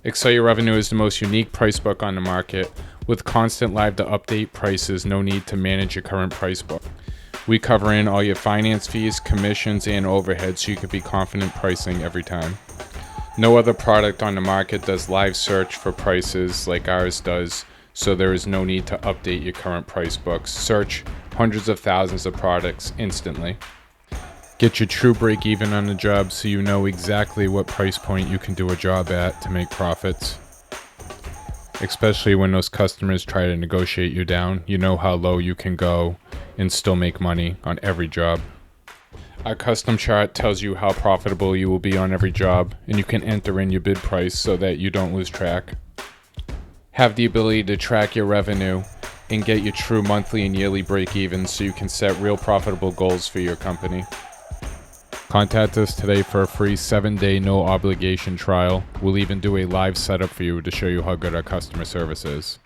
Excel Revenue is the most unique price book on the market. With constant live to update prices, no need to manage your current price book. We cover in all your finance fees, commissions, and overhead so you can be confident pricing every time. No other product on the market does live search for prices like ours does, so there is no need to update your current price books. Search hundreds of thousands of products instantly. Get your true break even on the job so you know exactly what price point you can do a job at to make profits. Especially when those customers try to negotiate you down, you know how low you can go and still make money on every job. Our custom chart tells you how profitable you will be on every job, and you can enter in your bid price so that you don't lose track. Have the ability to track your revenue and get your true monthly and yearly break even so you can set real profitable goals for your company. Contact us today for a free 7-day no obligation trial. We'll even do a live setup for you to show you how good our customer service is.